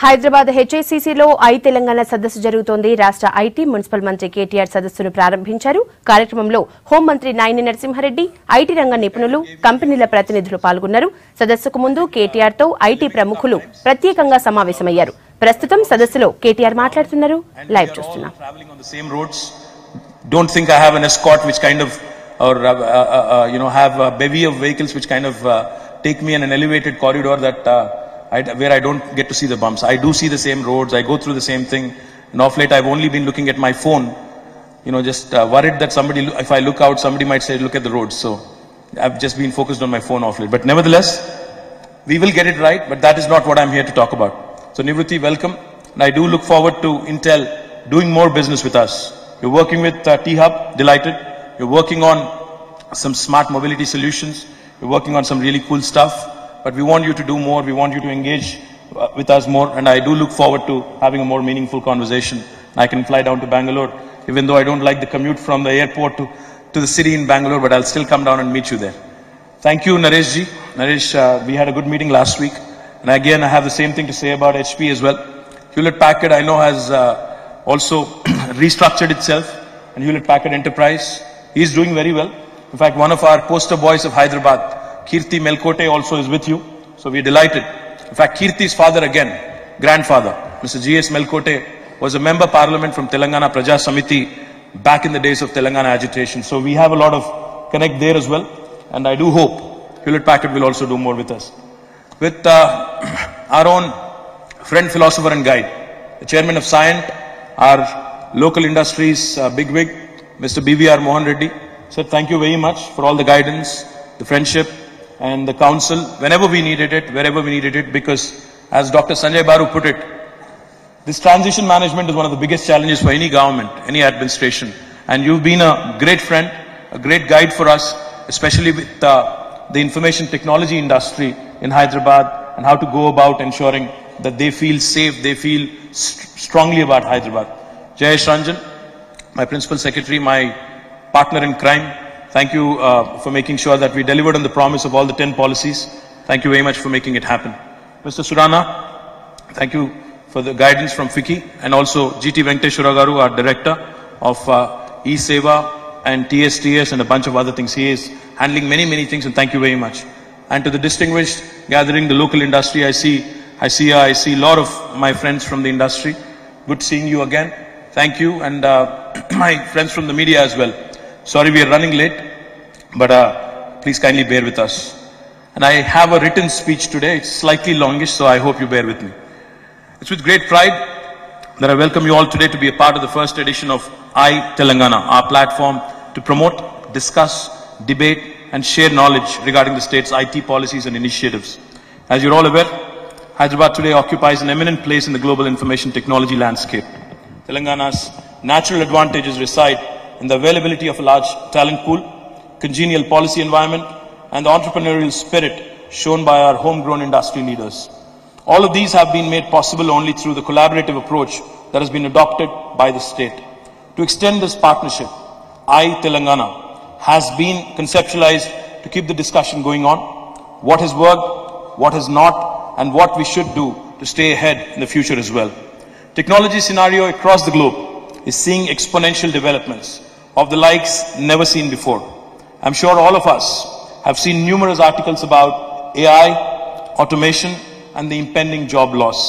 Hyderabad HICC లో Telangana సదస్సు జరుగుతోంది. రాష్ట్ర IT మున్సిపల్ మంత్రి KTR సదస్సును ప్రారంభించారు. కార్యక్రమంలో హోం మంత్రి నాయిని నరసింహారెడ్డి, IT రంగ నిపుణులు, కంపెనీల ప్రతినిధులు పాల్గొన్నారు. సదస్సుకు ముందు KTR తో IT ప్రముఖులు ప్రత్యేకంగా సమావేశమయ్యారు. ప్రస్తుతం సదస్సులో KTR మాట్లాడుతున్నారు. లైవ్ చూస్తున్నాం. Don't think I have an escort which kind of have a bevy of vehicles which kind of take me in an elevated corridor that where I don't get to see the bumps. I do see the same roads. I go through the same thing. And off late, I've only been looking at my phone. Just worried that somebody, if I look out, somebody might say, "Look at the roads." So I've just been focused on my phone off late. But nevertheless, we will get it right. But that is not what I'm here to talk about. So Nivruti, welcome. And I do look forward to Intel doing more business with us. You're working with T-Hub, delighted. You're working on some smart mobility solutions. You're working on some really cool stuff. But we want you to do more. We want you to engage with us more. And I do look forward to having a more meaningful conversation. I can fly down to Bangalore, even though I don't like the commute from the airport to the city in Bangalore, but I'll still come down and meet you there. Thank you, Naresh ji. Naresh, we had a good meeting last week. And again, I have the same thing to say about HP as well. Hewlett Packard, I know, has also restructured itself. And Hewlett Packard Enterprise, he is doing very well. In fact, one of our poster boys of Hyderabad, Kirti Melkote, also is with you. So we're delighted. In fact, Kirti's father again, grandfather, Mr. G.S. Melkote, was a member parliament from Telangana Praja Samiti back in the days of Telangana agitation. So we have a lot of connect there as well. And I do hope Hewlett Packard will also do more with us. With our own friend, philosopher and guide, the chairman of Scient, our local industries bigwig, Mr. BVR Mohan Reddy. Sir, thank you very much for all the guidance, the friendship, and the counsel whenever we needed it, wherever we needed it, because as Dr. Sanjay Baru put it, this transition management is one of the biggest challenges for any government, any administration. And you've been a great friend, a great guide for us, especially with the information technology industry in Hyderabad and how to go about ensuring that they feel safe, they feel strongly about Hyderabad. Jayesh Ranjan, my principal secretary, my partner in crime, thank you for making sure that we delivered on the promise of all the 10 policies. Thank you very much for making it happen. Mr. Surana, thank you for the guidance from FICCI, and also GT Venkateshwara Garu, our director of E-Seva and TSTS and a bunch of other things. He is handling many, many things, and thank you very much. And to the distinguished gathering, the local industry, I see a lot of my friends from the industry. Good seeing you again. Thank you, and my friends from the media as well. Sorry we are running late, but please kindly bear with us. And I have a written speech today. It's slightly longish, so I hope you bear with me. It's with great pride that I welcome you all today to be a part of the first edition of Telangana, our platform to promote, discuss, debate, and share knowledge regarding the state's IT policies and initiatives. As you're all aware, Hyderabad today occupies an eminent place in the global information technology landscape. Telangana's natural advantages reside in the availability of a large talent pool, congenial policy environment, and the entrepreneurial spirit shown by our homegrown industry leaders. All of these have been made possible only through the collaborative approach that has been adopted by the state. To extend this partnership, Telangana has been conceptualized to keep the discussion going on, what has worked, what has not, and what we should do to stay ahead in the future as well. Technology scenario across the globe is seeing exponential developments of the likes never seen before. I'm sure all of us have seen numerous articles about AI, automation, and the impending job loss.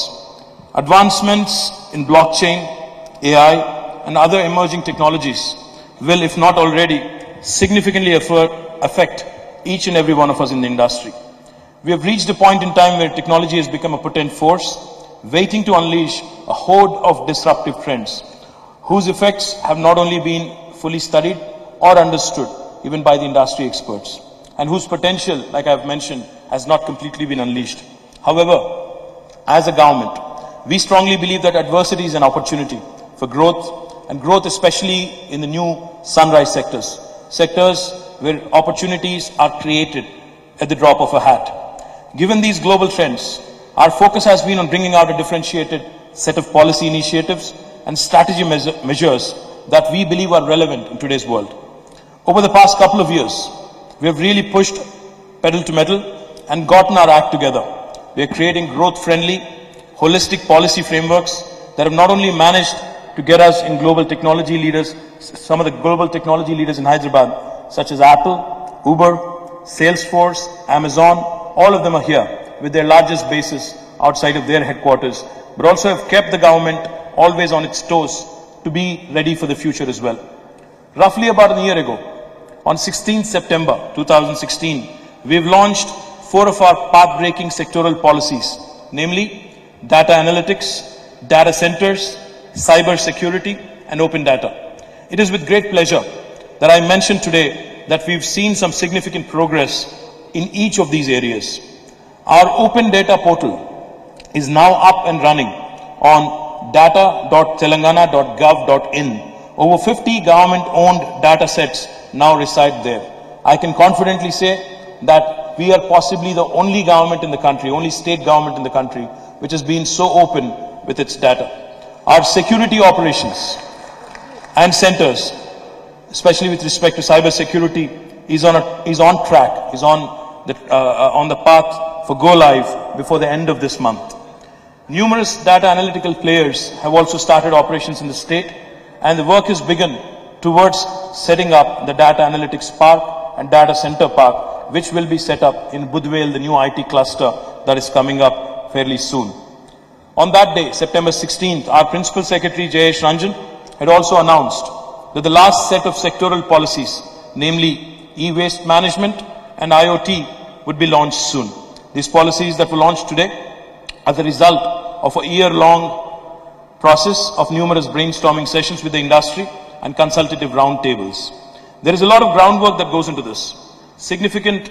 Advancements in blockchain, AI, and other emerging technologies will, if not already, significantly affect each and every one of us in the industry. We have reached a point in time where technology has become a potent force, waiting to unleash a horde of disruptive trends, whose effects have not only been fully studied or understood even by the industry experts, and whose potential, like I have mentioned, has not completely been unleashed. However, as a government, we strongly believe that adversity is an opportunity for growth, and growth especially in the new sunrise sectors where opportunities are created at the drop of a hat. Given these global trends, our focus has been on bringing out a differentiated set of policy initiatives and strategy measures that we believe are relevant in today's world. Over the past couple of years, we have really pushed pedal to metal and gotten our act together. We are creating growth-friendly, holistic policy frameworks that have not only managed to get us in global technology leaders, some of the global technology leaders in Hyderabad, such as Apple, Uber, Salesforce, Amazon, all of them are here with their largest bases outside of their headquarters, but also have kept the government always on its toes to be ready for the future as well. Roughly about a year ago, on 16th September 2016, we've launched 4 of our path-breaking sectoral policies, namely data analytics, data centers, cyber security, and open data. It is with great pleasure that I mention today that we've seen some significant progress in each of these areas. Our open data portal is now up and running on data.telangana.gov.in. Over 50 government-owned data sets now reside there. I can confidently say that we are possibly the only government in the country, only state government in the country, which has been so open with its data. Our security operations and centers, especially with respect to cyber security, is on track, is on the path for go live before the end of this month. Numerous data analytical players have also started operations in the state, and the work has begun towards setting up the data analytics park and data center park, which will be set up in Budhvail, the new IT cluster that is coming up fairly soon. On that day, September 16th, our Principal Secretary Jayesh Ranjan had also announced that the last set of sectoral policies, namely e-waste management and IoT, would be launched soon. These policies that were launched today are the result of a year-long process of numerous brainstorming sessions with the industry and consultative roundtables. There is a lot of groundwork that goes into this. Significant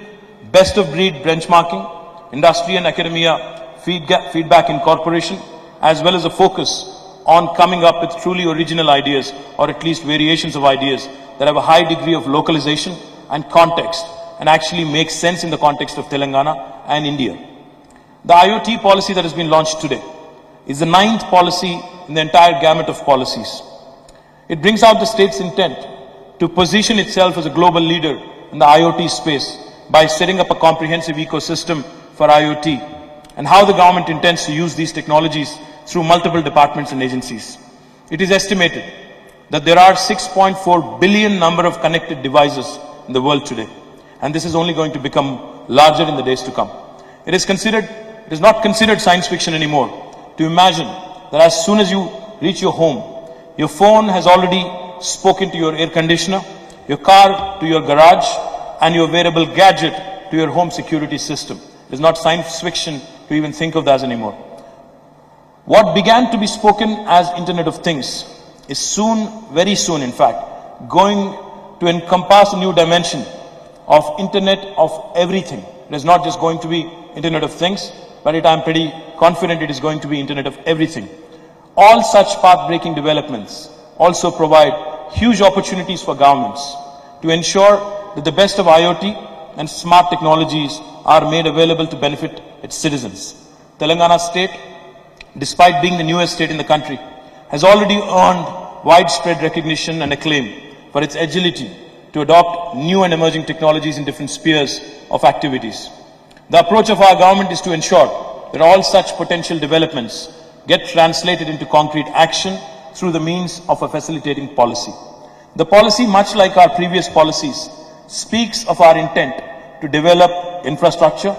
best-of-breed benchmarking, industry and academia feedback incorporation, as well as a focus on coming up with truly original ideas, or at least variations of ideas that have a high degree of localization and context and actually make sense in the context of Telangana and India. The IoT policy that has been launched today is the 9th policy in the entire gamut of policies. It brings out the state's intent to position itself as a global leader in the IoT space by setting up a comprehensive ecosystem for IoT, and how the government intends to use these technologies through multiple departments and agencies. It is estimated that there are 6.4 billion number of connected devices in the world today, and this is only going to become larger in the days to come. It is not considered science fiction anymore to imagine that as soon as you reach your home, your phone has already spoken to your air conditioner, your car to your garage, and your wearable gadget to your home security system. It is not science fiction to even think of that anymore. What began to be spoken as Internet of Things is soon, very soon in fact, going to encompass a new dimension of Internet of everything. It is not just going to be Internet of Things, but I'm pretty confident it is going to be Internet of everything. All such path-breaking developments also provide huge opportunities for governments to ensure that the best of IoT and smart technologies are made available to benefit its citizens. Telangana state, despite being the newest state in the country, has already earned widespread recognition and acclaim for its agility to adopt new and emerging technologies in different spheres of activities. The approach of our government is to ensure that all such potential developments get translated into concrete action through the means of a facilitating policy. The policy, much like our previous policies, speaks of our intent to develop infrastructure,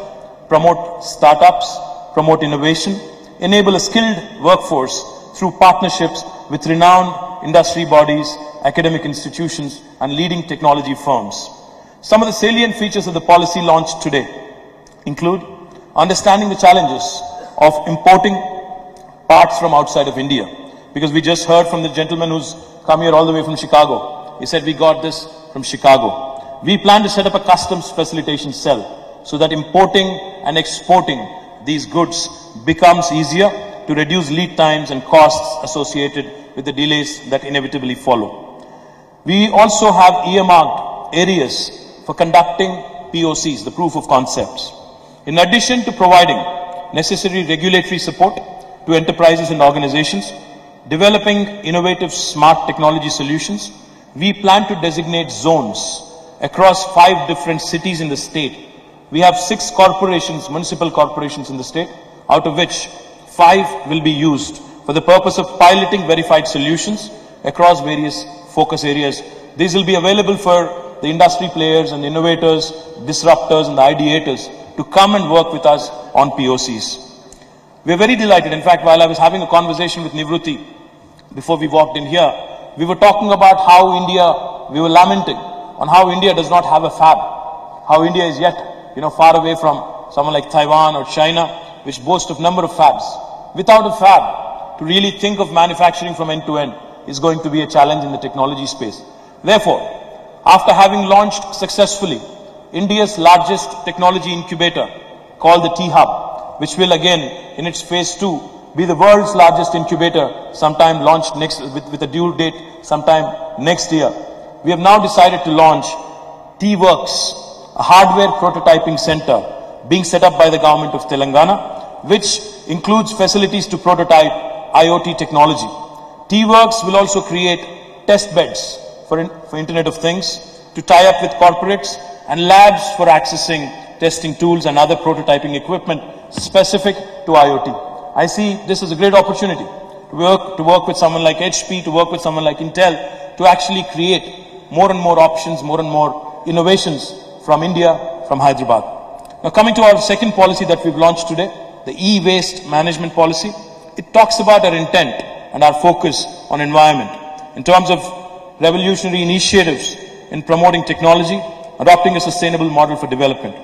promote startups, promote innovation, enable a skilled workforce through partnerships with renowned industry bodies, academic institutions, and leading technology firms. Some of the salient features of the policy launched today include understanding the challenges of importing parts from outside of India. Because we just heard from the gentleman who's come here all the way from Chicago. He said, we got this from Chicago. We plan to set up a customs facilitation cell so that importing and exporting these goods becomes easier to reduce lead times and costs associated with the delays that inevitably follow. We also have earmarked areas for conducting POCs, the proof of concepts. In addition to providing necessary regulatory support to enterprises and organizations, developing innovative smart technology solutions, we plan to designate zones across 5 different cities in the state. We have 6 corporations, municipal corporations in the state, out of which 5 will be used for the purpose of piloting verified solutions across various focus areas. These will be available for the industry players and innovators, disruptors and the ideators to come and work with us on POCs. We are very delighted. In fact, while I was having a conversation with Nivruti before we walked in here, we were talking about how we were lamenting on how India does not have a fab, how India is yet, far away from someone like Taiwan or China, which boast of number of fabs. Without a fab, to really think of manufacturing from end to end is going to be a challenge in the technology space. Therefore, after having launched successfully India's largest technology incubator called the T-Hub, which will again in its phase 2 be the world's largest incubator sometime launched with a due date sometime next year. We have now decided to launch T-Works, a hardware prototyping center being set up by the government of Telangana, which includes facilities to prototype IoT technology. T-Works will also create test beds for Internet of Things to tie up with corporates and labs for accessing testing tools and other prototyping equipment specific to IoT. I see this as a great opportunity to work with someone like HP, to work with someone like Intel, to actually create more and more options, more and more innovations from India, from Hyderabad. Now coming to our second policy that we've launched today, the e-waste management policy, it talks about our intent and our focus on environment in terms of revolutionary initiatives in promoting technology, adopting a sustainable model for development.